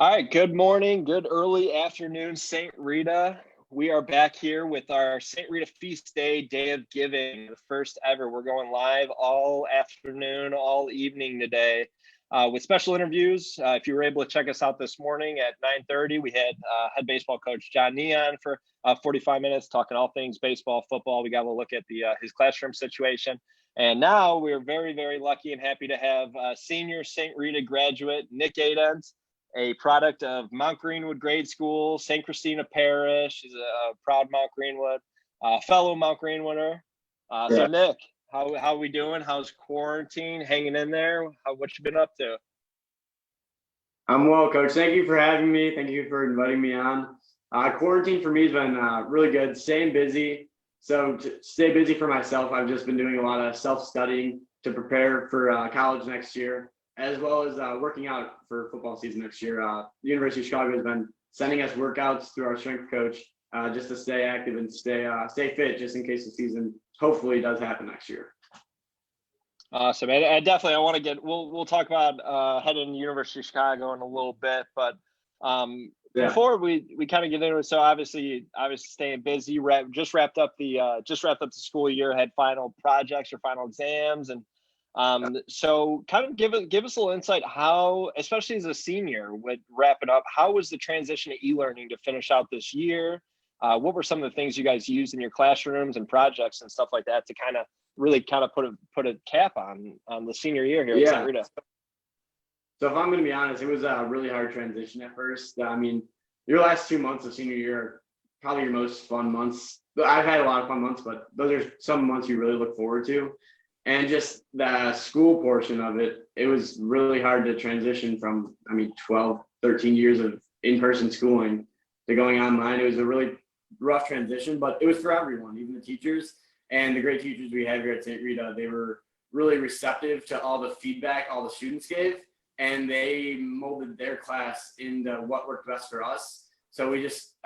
All right, good morning, good early afternoon, St. Rita. We are back here with our St. Rita Feast Day, Day of Giving, the first ever. We're going live all afternoon, all evening today with special interviews. If you were able to check us out this morning at 9:30, we had head baseball coach John Neon for 45 minutes talking all things baseball, football. We got a look at his classroom situation. And now we're very, very lucky and happy to have senior St. Rita graduate Nick Adent, a product of Mount Greenwood Grade School, St. Christina Parish. He's a proud Mount Greenwood, fellow Mount Greenwooder. So Nick, how we doing? How's quarantine? Hanging in there? What you been up to? I'm well, Coach. Thank you for having me. Thank you for inviting me on. Quarantine for me has been really good, staying busy. So to stay busy for myself, I've just been doing a lot of self-studying to prepare for college next year, as well as working out for football season next year. The University of Chicago has been sending us workouts through our strength coach just to stay active and stay fit, just in case the season hopefully does happen next year. Awesome. And definitely, I want to we'll talk about heading to University of Chicago in a little bit, but before we kind of get into it, so obviously staying busy. Just wrapped up the school year, had final projects or final exams, and so kind of give us a little insight how, especially as a senior with wrapping up, how was the transition to e-learning to finish out this year? What were some of the things you guys used in your classrooms and projects and stuff like that to kind of really put a cap on the senior year here at St. Rita? So if I'm going to be honest, it was a really hard transition at first. I mean, your last 2 months of senior year are probably your most fun months. I've had a lot of fun months, but those are some months you really look forward to. And just the school portion of it, it was really hard to transition from, 12, 13 years of in-person schooling to going online. It was a really rough transition, but it was for everyone, even the teachers. And the great teachers we have here at St. Rita, they were really receptive to all the feedback all the students gave, and they molded their class into what worked best for us. So we just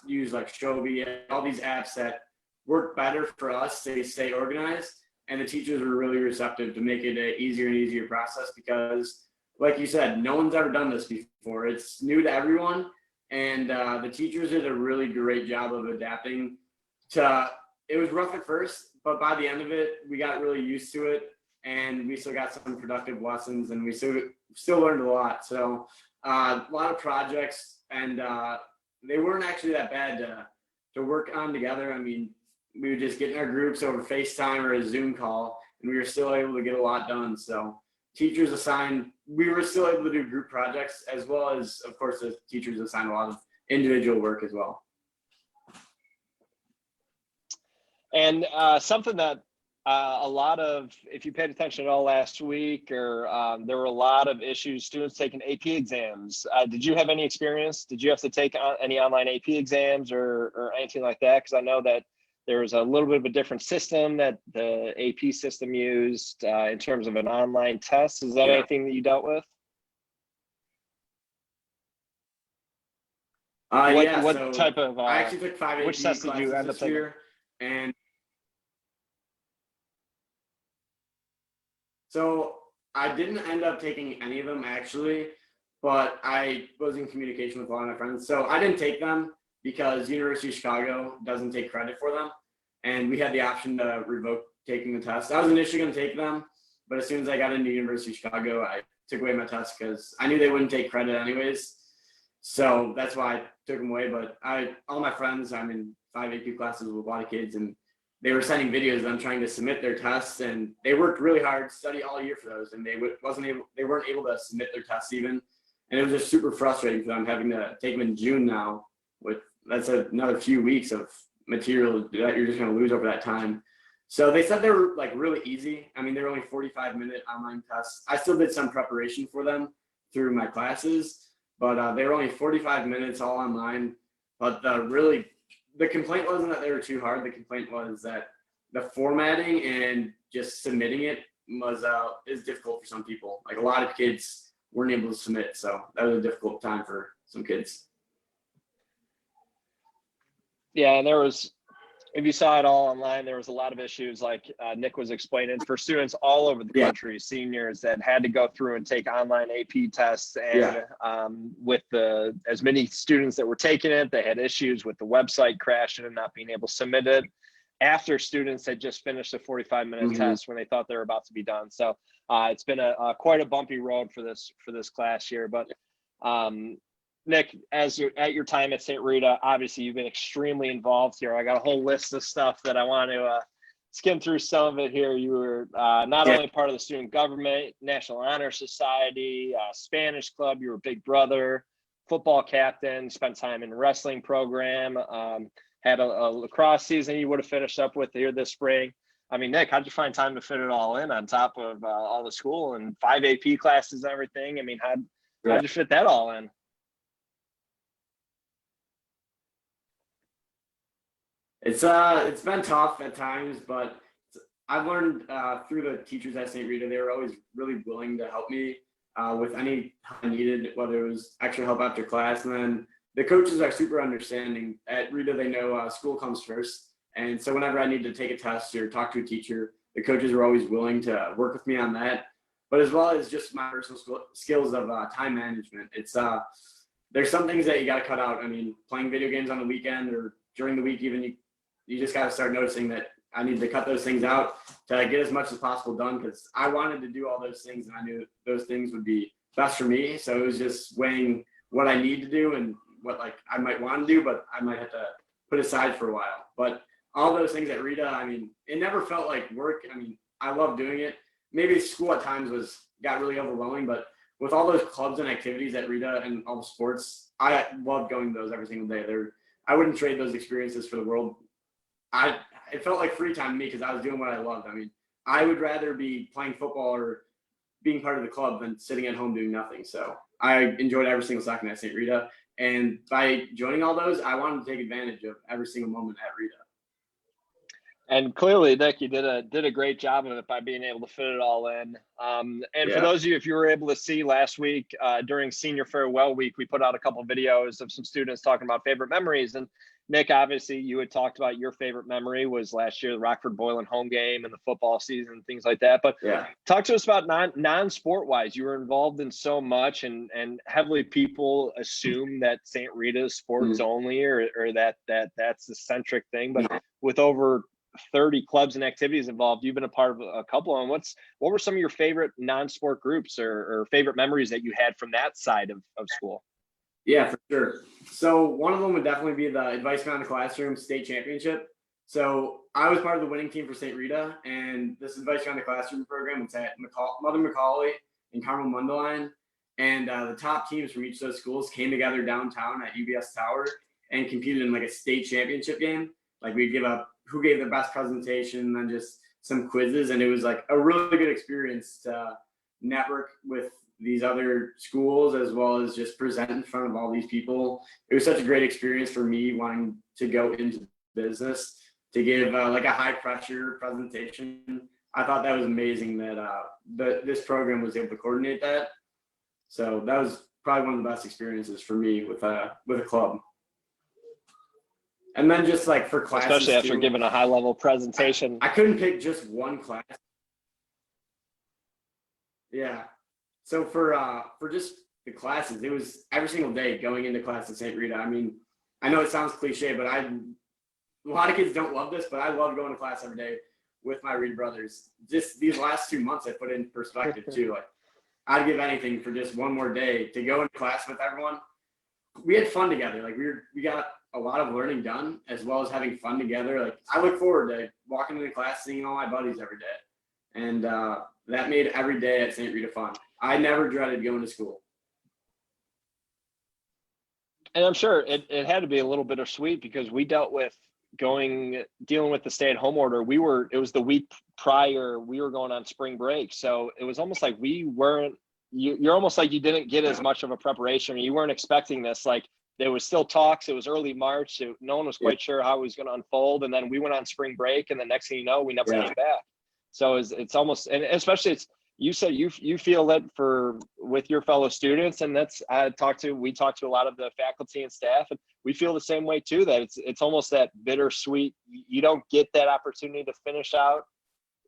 used like Shobi and all these apps that work better for us to stay organized. And the teachers were really receptive to make it an easier and easier process because, like you said, no one's ever done this before. It's new to everyone. And the teachers did a really great job of adapting to. It was rough at first, but by the end of it, we got really used to it, and we still got some productive lessons, and we still learned a lot. So a lot of projects, and they weren't actually that bad to work on together. I mean, we would just get in our groups over FaceTime or a Zoom call, and we were still able to get a lot done. So teachers assigned, we were still able to do group projects, as well as, of course, the teachers assigned a lot of individual work as well. And something that a lot of, if you paid attention at all last week, or there were a lot of issues, students taking AP exams. Did you have any experience? Did you have to take any online AP exams or anything like that? Because I know that there was a little bit of a different system that the AP system used in terms of an online test. Is that anything that you dealt with? What type of I actually took 5 AP which test did you end up taking? And so I didn't end up taking any of them actually, but I was in communication with a lot of my friends. So I didn't take them because University of Chicago doesn't take credit for them. And we had the option to revoke taking the test. I was initially going to take them, but as soon as I got into University of Chicago, I took away my test because I knew they wouldn't take credit anyways. So that's why I took them away. But all my friends, I'm in 5 AP classes with a lot of kids, and they were sending videos of them trying to submit their tests, and they worked really hard, study all year for those, and they weren't able to submit their tests even, and it was just super frustrating for them having to take them in June now. That's another few weeks of material that you're just going to lose over that time. So they said they were like really easy. I mean, they were only 45-minute online tests. I still did some preparation for them through my classes, but they were only 45 minutes all online. But the complaint wasn't that they were too hard. The complaint was that the formatting and just submitting it is difficult for some people. Like a lot of kids weren't able to submit, so that was a difficult time for some kids. Yeah, and there was if you saw it all online, there was a lot of issues like Nick was explaining for students all over the country, seniors that had to go through and take online AP tests. And with as many students that were taking it, they had issues with the website crashing and not being able to submit it after students had just finished a 45-minute test when they thought they were about to be done. So it's been quite a bumpy road for this class year. But Nick, as you're at your time at St. Rita, obviously you've been extremely involved here. I got a whole list of stuff that I want to skim through some of it here. You were not only part of the student government, National Honor Society, Spanish club, you were big brother, football captain, spent time in wrestling program, had a lacrosse season you would have finished up with here this spring. I mean, Nick, how'd you find time to fit it all in on top of all the school and 5 AP classes and everything? I mean, how'd you fit that all in? It's been tough at times, but I've learned through the teachers at St. Rita, they were always really willing to help me with any help I needed, whether it was extra help after class. And then the coaches are super understanding. At Rita, they know school comes first. And so whenever I need to take a test or talk to a teacher, the coaches were always willing to work with me on that. But as well as just my personal skills of time management, it's there's some things that you got to cut out. I mean, playing video games on the weekend or during the week, even you just got to start noticing that I need to cut those things out to get as much as possible done, because I wanted to do all those things and I knew those things would be best for me. So it was just weighing what I need to do and what like I might want to do, but I might have to put aside for a while. But all those things at Rita, I mean, it never felt like work. I mean, I love doing it. Maybe school at times got really overwhelming, but with all those clubs and activities at Rita and all the sports, I love going to those every single day. I wouldn't trade those experiences for the world. It felt like free time to me because I was doing what I loved. I mean, I would rather be playing football or being part of the club than sitting at home doing nothing. So I enjoyed every single second at St. Rita. And by joining all those, I wanted to take advantage of every single moment at Rita. And clearly, Nick, you did a great job of it by being able to fit it all in. For those of you, if you were able to see last week during Senior Farewell Week, we put out a couple of videos of some students talking about favorite memories. And Nick, obviously, you had talked about your favorite memory was last year, the Rockford Boylan home game and the football season and things like that. But talk to us about non-sport wise. You were involved in so much, and heavily people assume that St. Rita's sports only, or that's the centric thing. But with over 30 clubs and activities involved, you've been a part of a couple of them. What were some of your favorite non-sport groups or favorite memories that you had from that side of school? Yeah, for sure. So one of them would definitely be the Advice Beyond the Classroom state championship. So I was part of the winning team for St. Rita, and this Advice Beyond the Classroom program was at Mother McCauley and Carmel Mundelein. And the top teams from each of those schools came together downtown at UBS Tower and competed in like a state championship game. Like we'd give up who gave the best presentation and then just some quizzes. And it was like a really good experience to network with these other schools as well as just present in front of all these people. It was such a great experience for me wanting to go into business to give like a high pressure presentation. I thought that was amazing that this program was able to coordinate that. So that was probably one of the best experiences for me with a club. And then just like for classes, especially after giving a high level presentation. I couldn't pick just one class. Yeah. So for just the classes, it was every single day going into class at St. Rita. I mean, I know it sounds cliche, but a lot of kids don't love this, but I love going to class every day with my Reed brothers. Just these last 2 months, I put in perspective too. Like I'd give anything for just one more day to go into class with everyone. We had fun together. Like we got a lot of learning done as well as having fun together. Like I look forward to walking into class, seeing all my buddies every day. And that made every day at St. Rita fun. I never dreaded going to school. And I'm sure it had to be a little bittersweet because we dealing with the stay-at-home order. It was the week prior we were going on spring break. So it was almost like you're almost like you didn't get as much of a preparation. You weren't expecting this. Like there was still talks. It was early March. No one was quite sure how it was going to unfold. And then we went on spring break, and the next thing you know, we never came back. So it's almost, and especially you said you feel that with your fellow students, and we talked to a lot of the faculty and staff, and we feel the same way too, that it's almost that bittersweet. You don't get that opportunity to finish out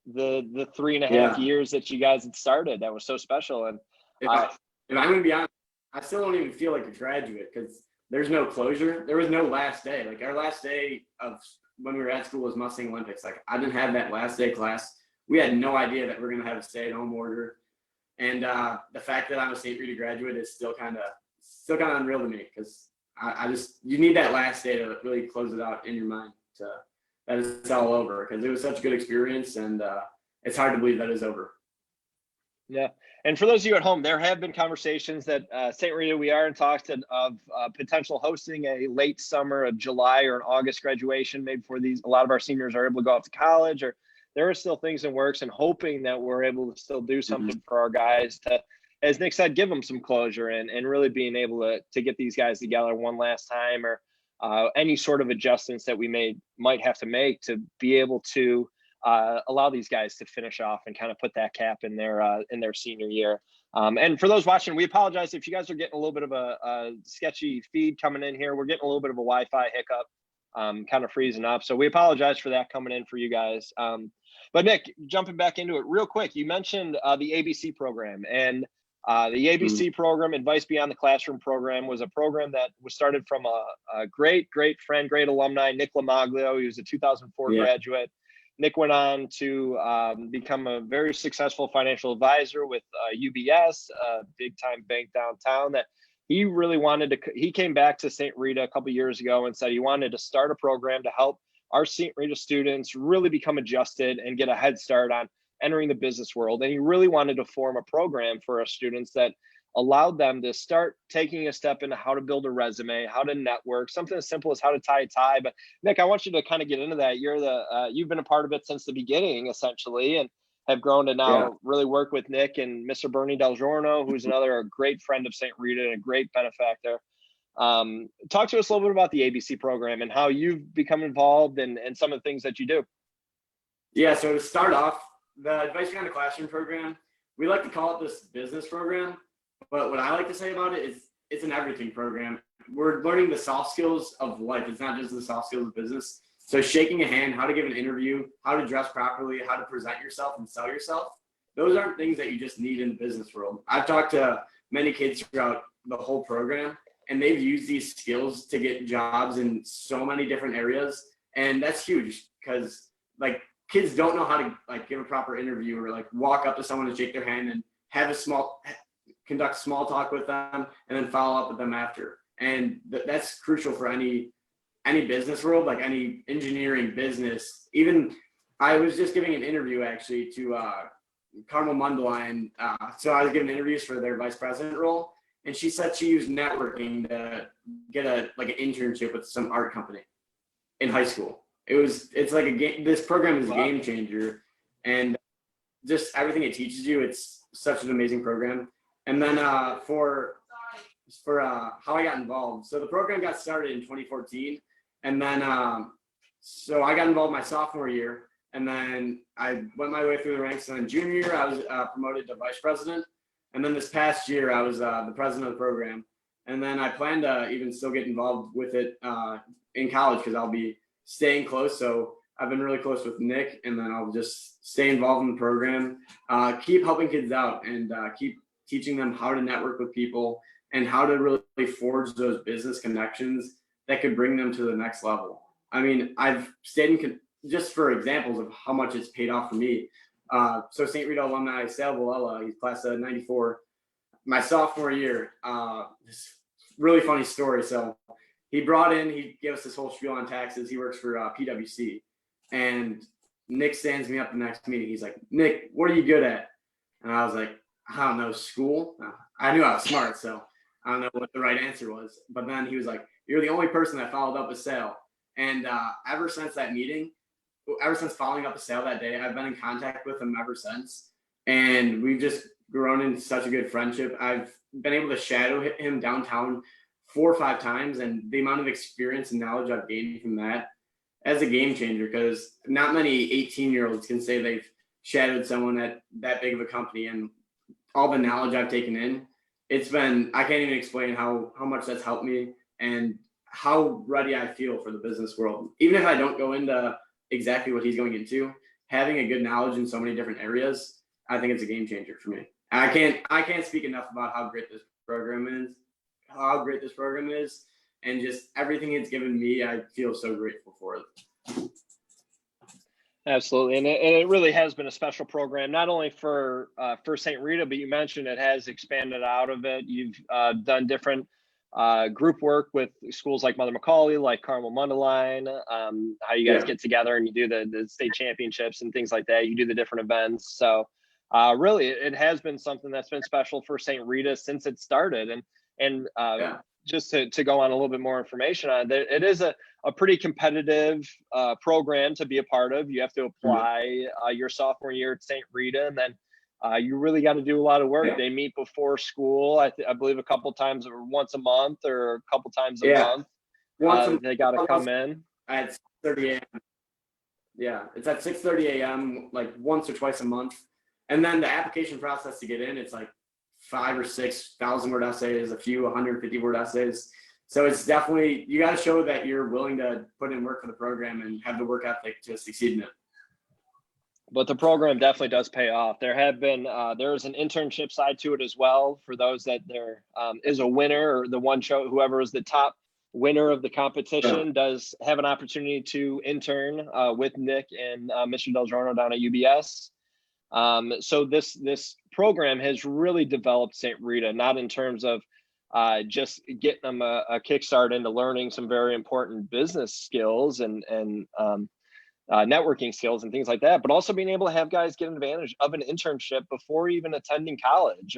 the 3.5 years that you guys had started. That was so special. And if I'm going to be honest, I still don't even feel like a graduate because there's no closure. There was no last day. Like our last day of when we were at school was Mustang Olympics. Like I didn't have that last day class. We had no idea that we're going to have a stay-at-home order. And the fact that I'm a St. Rita graduate is still kind of unreal to me, because I just, you need that last day to really close it out in your mind that it's all over, because it was such a good experience, and it's hard to believe that it's over. Yeah. And for those of you at home, there have been conversations that St. Rita, we are in talks of potential hosting a late summer of July or an August graduation, maybe before a lot of our seniors are able to go off to college, or there are still things in works, and hoping that we're able to still do something for our guys to, as Nick said, give them some closure and really being able to get these guys together one last time, or any sort of adjustments that we might have to make to be able to allow these guys to finish off and kind of put that cap in their senior year. And for those watching, we apologize if you guys are getting a little bit of a sketchy feed coming in here. We're getting a little bit of a Wi-Fi hiccup, kind of freezing up. So we apologize for that coming in for you guys. But Nick, jumping back into it real quick, you mentioned the ABC program, and the ABC program, Advice Beyond the Classroom program, was a program that was started from a great friend, great alumni, Nick Lamaglio. He was a 2004 graduate. Nick went on to become a very successful financial advisor with UBS, a big time bank downtown, that he really wanted to, he came back to St. Rita a couple of years ago and said he wanted to start a program to help our St. Rita students really become adjusted and get a head start on entering the business world. And he really wanted to form a program for our students that allowed them to start taking a step into how to build a resume, how to network, something as simple as how to tie a tie. But Nick, I want you to kind of get into that. You've been a part of it since the beginning, essentially, and have grown to now really work with Nick and Mr. Bernie Del Giorno, who's another great friend of St. Rita and a great benefactor. Talk to us a little bit about the ABC program and how you've become involved and some of the things that you do. Yeah, so to start off, the Advice Beyond the Classroom program, we like to call it this business program, but what I like to say about it is it's an everything program. We're learning the soft skills of life. It's not just the soft skills of business. So shaking a hand, how to give an interview, how to dress properly, how to present yourself and sell yourself. Those aren't things that you just need in the business world. I've talked to many kids throughout the whole program, and they've used these skills to get jobs in so many different areas. And that's huge, because like kids don't know how to like give a proper interview, or like walk up to someone and shake their hand and conduct small talk with them and then follow up with them after. And that's crucial for any business world, like any engineering business. Even I was just giving an interview actually to Carmel Mundelein. So I was giving interviews for their vice president role, and she said she used networking to get an internship with some art company in high school. It's like a game. This program is a game changer, and just everything it teaches you. It's such an amazing program. And then for how I got involved. So the program got started in 2014, and then so I got involved my sophomore year, and then I went my way through the ranks. And then junior year, I was promoted to vice president, and then this past year, I was the president of the program. And then I plan to even still get involved with it in college, because I'll be staying close. So I've been really close with Nick, and then I'll just stay involved in the program, keep helping kids out, and keep teaching them how to network with people and how to really forge those business connections that could bring them to the next level. I mean, I've stayed in, just for examples of how much it's paid off for me. So St. Rita alumni, Sal Valella, he's class of 94, my sophomore year, this really funny story. So he gave us this whole spiel on taxes. He works for PwC, and Nick stands me up the next meeting. He's like, "Nick, what are you good at?" And I was like, "I don't know, school." I knew I was smart, so I don't know what the right answer was. But then he was like, "You're the only person that followed up with Sal." And ever since that meeting, ever since following up with Sal that day, I've been in contact with him ever since. And we've just grown into such a good friendship. I've been able to shadow him downtown 4 or 5 times, and the amount of experience and knowledge I've gained from that as a game changer, because not many 18-year-olds can say they've shadowed someone at that big of a company. And all the knowledge I've taken in, I can't even explain how much that's helped me. And how ready I feel for the business world. Even if I don't go into exactly what he's going into, having a good knowledge in so many different areas, I think it's a game changer for me. I can't speak enough about how great this program is, and just everything it's given me. I feel so grateful for it. Absolutely, and it really has been a special program, not only for St. Rita, but you mentioned it has expanded out of it. You've done different group work with schools like Mother McCauley, like Carmel Mundelein, how you guys get together and you do the state championships and things like that. You do the different events. So really, it has been something that's been special for St. Rita since it started. And just to go on a little bit more information on it, it is a pretty competitive program to be a part of. You have to apply your sophomore year at St. Rita, and then you really got to do a lot of work. They meet before school, I believe a couple times, or once a month, or a couple times a month. They got to come in at 6:30 a.m. Yeah, it's at 6:30 a.m. like once or twice a month, and then the application process to get in, it's like 5,000 or 6,000 word essays, a few 150 word essays. So it's definitely, you got to show that you're willing to put in work for the program and have the work ethic to succeed in it. But the program definitely does pay off. There have been, there's an internship side to it as well for those that there is a winner, or the one show, whoever is the top winner of the competition does have an opportunity to intern with Nick and Mr. Del Giorno down at UBS. So this program has really developed St. Rita, not in terms of just getting them a kickstart into learning some very important business skills and networking skills and things like that, but also being able to have guys get an advantage of an internship before even attending college.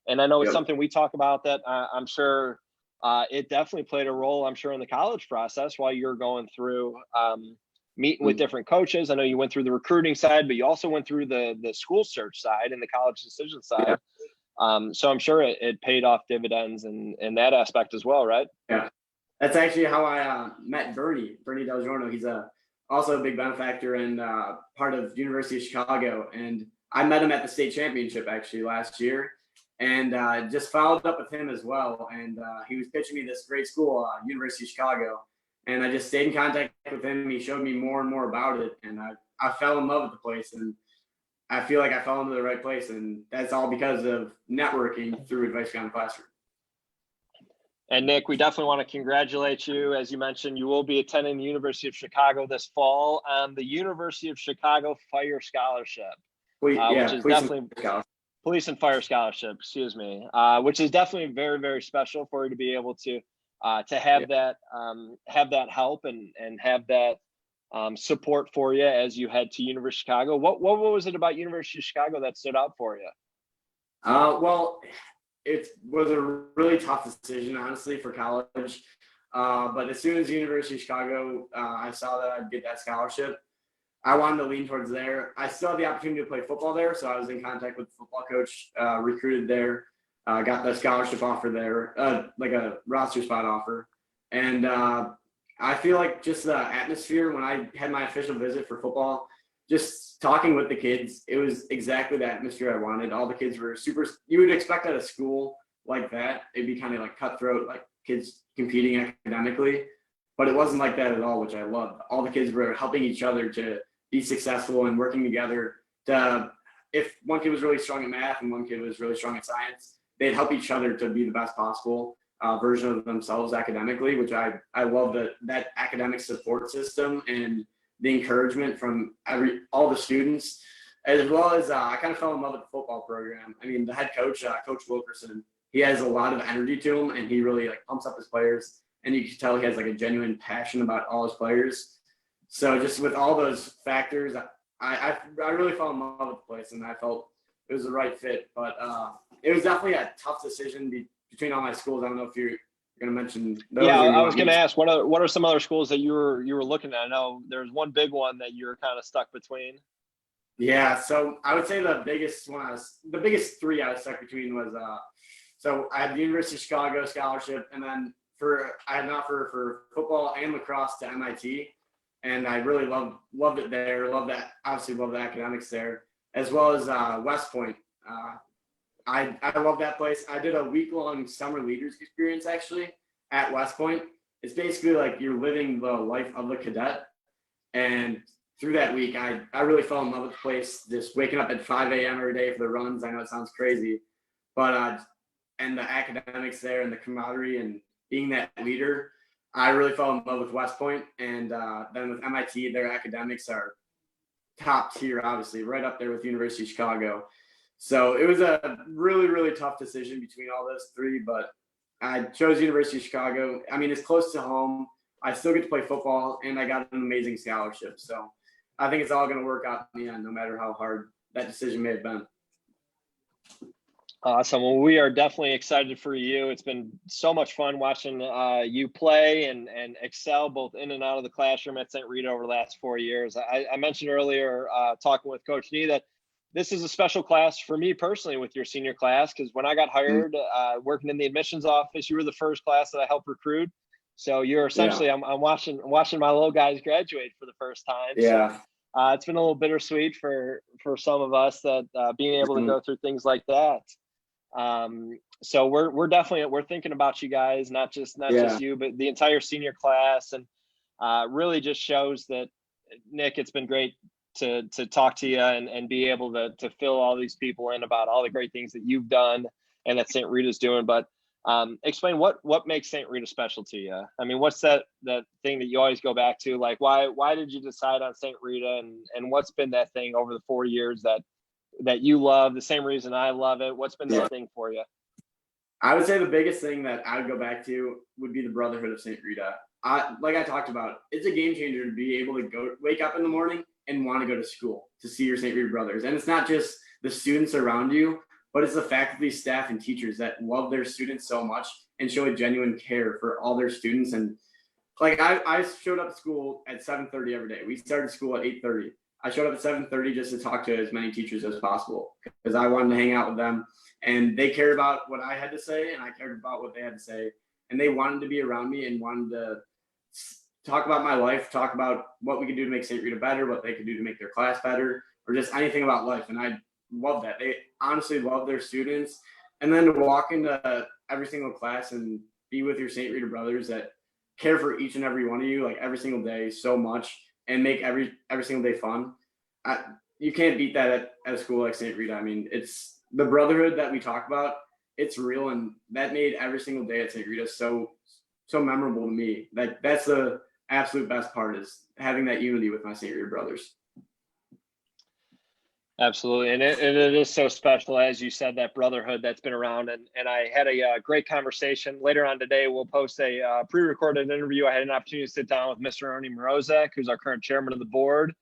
And I know it's something we talk about that I'm sure it definitely played a role, I'm sure, in the college process while you're going through meeting with different coaches. I know you went through the recruiting side, but you also went through the school search side and the college decision side. So I'm sure it paid off dividends in that aspect as well, right? Yeah, that's actually how I met Bernie Del Giorno. He's also a big benefactor and part of University of Chicago. And I met him at the state championship actually last year, and just followed up with him as well. And he was pitching me this great school, University of Chicago. And I just stayed in contact with him. He showed me more and more about it, and I fell in love with the place. And I feel like I fell into the right place, and that's all because of networking through Advice Beyond the Classroom. And Nick, we definitely want to congratulate you. As you mentioned, you will be attending the University of Chicago this fall on the University of Chicago Fire Scholarship, which is definitely Police and Fire Scholarship, excuse me, which is definitely very, very special for you to be able to have that help and have that support for you as you head to University of Chicago. What was it about University of Chicago that stood out for you? Well, it was a really tough decision, honestly, for college. But as soon as University of Chicago, I saw that I'd get that scholarship, I wanted to lean towards there. I still had the opportunity to play football there, so I was in contact with the football coach, recruited there, got the scholarship offer there, like a roster spot offer. And I feel like just the atmosphere when I had my official visit for football, just talking with the kids, it was exactly the atmosphere I wanted. All the kids were super, you would expect at a school like that, it'd be kind of like cutthroat, like kids competing academically, but it wasn't like that at all, which I loved. All the kids were helping each other to be successful and working together to, if one kid was really strong at math and one kid was really strong at science, they'd help each other to be the best possible version of themselves academically, which I love that academic support system and the encouragement from all the students, as well as I kind of fell in love with the football program. I mean, the head coach, Coach Wilkerson, he has a lot of energy to him, and he really like pumps up his players, and you can tell he has like a genuine passion about all his players. So just with all those factors, I really fell in love with the place, and I felt it was the right fit. But it was definitely a tough decision between all my schools. I don't know if you're going to mention those. Yeah, I was going to ask, what are some other schools that you were looking at? I know there's one big one that you were kind of stuck between. Yeah, so I would say the biggest three I was stuck between was so I had the University of Chicago scholarship, and then I had an offer for football and lacrosse to MIT, and I really loved it there. Loved the academics there, as well as West Point. I love that place. I did a week-long summer leaders experience actually at West Point, it's basically like you're living the life of a cadet. And through that week, I really fell in love with the place. Just waking up at 5 a.m. every day for the runs. I know it sounds crazy, but and the academics there and the camaraderie and being that leader, I really fell in love with West Point. And then with MIT, their academics are top tier, obviously, right up there with the University of Chicago. So it was a really, really tough decision between all those three, but I chose University of Chicago. I mean, it's close to home. I still get to play football, and I got an amazing scholarship. So I think it's all going to work out in the end, no matter how hard that decision may have been. Awesome. Well, we are definitely excited for you. It's been so much fun watching you play and excel both in and out of the classroom at St. Rita over the last 4 years. I mentioned earlier, talking with Coach Nee, that this is a special class for me personally with your senior class, because when I got hired working in the admissions office, you were the first class that I helped recruit. So you're essentially, I'm watching my little guys graduate for the first time. Yeah. So, it's been a little bittersweet for some of us that being able to go through things like that. So we're definitely thinking about you guys, not just you, but the entire senior class, and really just shows that, Nick, it's been great to talk to you and be able to fill all these people in about all the great things that you've done and that St. Rita's doing. But explain what makes St. Rita special to you. I mean, what's that thing that you always go back to? Like, why did you decide on St. Rita, and what's been that thing over the 4 years that you love, the same reason I love it? What's been that thing for you? I would say the biggest thing that I would go back to would be the Brotherhood of St. Rita. Like I talked about, it's a game changer to be able to wake up in the morning and want to go to school to see your St. Rita brothers. And it's not just the students around you, but it's the faculty, staff, and teachers that love their students so much and show a genuine care for all their students. And like I showed up to school at 7:30 every day. We started school at 8:30. I showed up at 7:30 just to talk to as many teachers as possible because I wanted to hang out with them, and they cared about what I had to say and I cared about what they had to say, and they wanted to be around me and wanted to talk about my life, talk about what we could do to make St. Rita better, what they could do to make their class better, or just anything about life. And I love that. They honestly love their students. And then to walk into every single class and be with your St. Rita brothers that care for each and every one of you, like every single day so much, and make every single day fun. You can't beat that at a school like St. Rita. I mean, it's the brotherhood that we talk about. It's real, and that made every single day at St. Rita so memorable to me. That's the absolute best part, is having that unity with my St. Rita brothers. Absolutely. And it is so special, as you said, that brotherhood that's been around. And I had a great conversation later on today. We'll post a pre-recorded interview. I had an opportunity to sit down with Mr. Ernie Morozek, who's our current chairman of the board.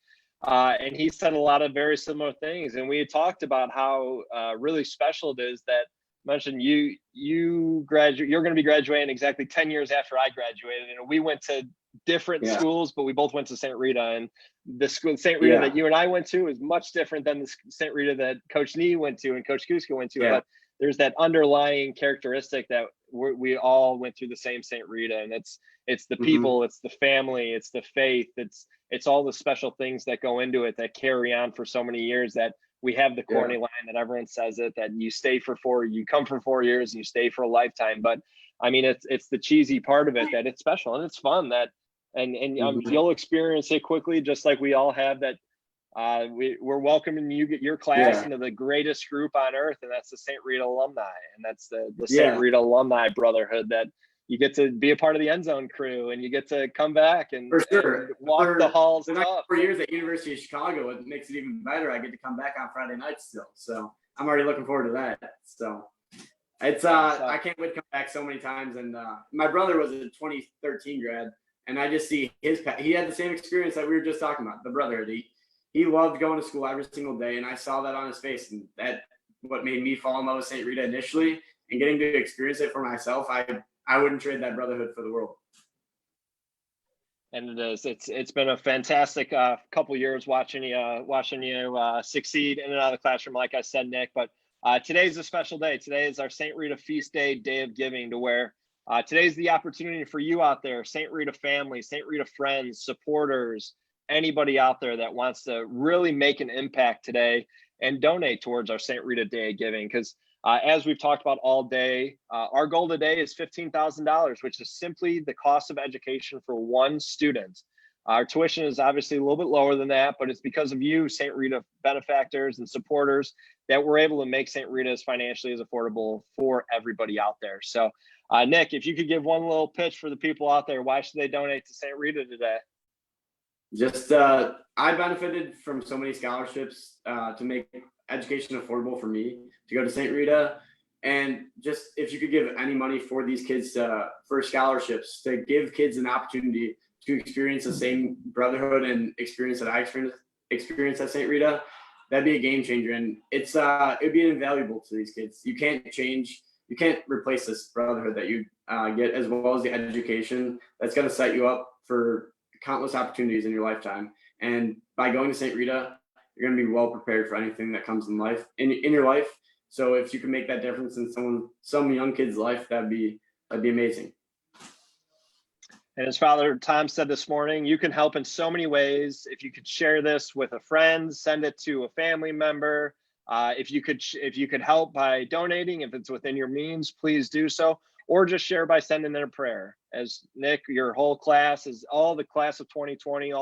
And he said a lot of very similar things. And we had talked about how really special it is that, mentioned you're going to be graduating exactly 10 years after I graduated. And we went to different schools, but we both went to St. Rita, and the school St. Rita that you and I went to is much different than the St. Rita that Coach Nee went to and Coach Kuska went to. But there's that underlying characteristic that we all went through the same St. Rita, and it's the people, it's the family, it's the faith, it's all the special things that go into it that carry on for so many years, that we have the corny line that everyone says it, that you come for 4 years and you stay for a lifetime. But I mean, it's the cheesy part of it, that it's special and it's fun, that and you'll experience it quickly, just like we all have, that we're welcoming your class into the greatest group on earth, and that's the St. Rita alumni, and that's the St. Rita alumni brotherhood, that you get to be a part of the end zone crew, and you get to come back and, for sure, and walk the halls. The next 4 years at University of Chicago, it makes it even better. I get to come back on Friday nights still, so I'm already looking forward to that. So it's I can't wait to come back so many times. And my brother was a 2013 grad, and I just see he had the same experience that we were just talking about, the brotherhood. He loved going to school every single day, and I saw that on his face, and that what made me fall in love with St. Rita initially, and getting to experience it for myself. I wouldn't trade that brotherhood for the world. And it is. It's been a fantastic couple years watching you succeed in and out of the classroom, like I said, Nick. But today's a special day. Today is our St. Rita Feast Day of Giving, to where today's the opportunity for you out there, St. Rita family, St. Rita friends, supporters, anybody out there that wants to really make an impact today and donate towards our St. Rita Day of Giving. Because As we've talked about all day, our goal today is $15,000, which is simply the cost of education for one student. Our tuition is obviously a little bit lower than that, but it's because of you, St. Rita benefactors and supporters, that we're able to make St. Rita as financially as affordable for everybody out there. So, Nick, if you could give one little pitch for the people out there, why should they donate to St. Rita today? Just I benefited from so many scholarships to make education affordable for me to go to St. Rita, and just if you could give any money for these kids for scholarships to give kids an opportunity to experience the same brotherhood and experience that I experienced at St. Rita, that'd be a game changer, and it'd be invaluable to these kids. You can't replace this brotherhood that you get, as well as the education that's going to set you up for countless opportunities in your lifetime. And by going to St. Rita, you're going to be well prepared for anything that comes in life, in your life. So if you can make that difference in some young kid's life, that'd be amazing. And as Father Tom said this morning, you can help in so many ways. If you could share this with a friend, send it to a family member. If you could help by donating, if it's within your means, please do so, or just share by sending in a prayer. As Nick, your whole class is all the class of 2020,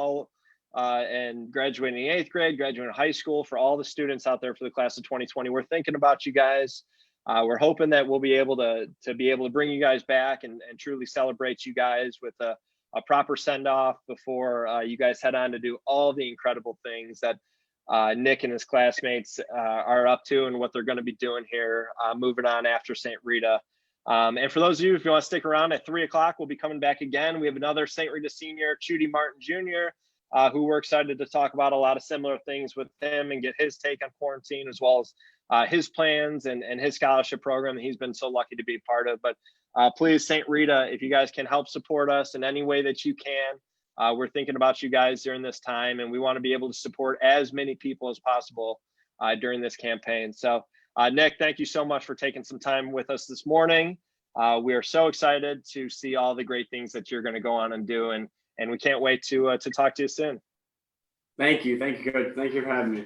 and graduating in 8th grade, graduating high school, for all the students out there for the class of 2020. We're thinking about you guys. We're hoping that we'll be able to bring you guys back and truly celebrate you guys with a proper send-off before you guys head on to do all the incredible things that Nick and his classmates are up to, and what they're going to be doing here moving on after St. Rita. And for those of you, if you want to stick around, at 3 o'clock, we'll be coming back again. We have another St. Rita senior, Chudy Martin Jr., who we're excited to talk about a lot of similar things with him and get his take on quarantine, as well as his plans and his scholarship program that he's been so lucky to be a part of. But please, St. Rita, if you guys can help support us in any way that you can, we're thinking about you guys during this time, and we want to be able to support as many people as possible during this campaign. So Nick, thank you so much for taking some time with us this morning. We are so excited to see all the great things that you're going to go on and do, and we can't wait to talk to you soon. Thank you, Coach. Thank you for having me.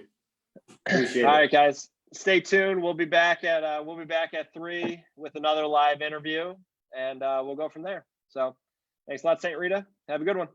Appreciate it. All right, guys, stay tuned. We'll be back at 3 with another live interview, and we'll go from there. So, thanks a lot, St. Rita. Have a good one.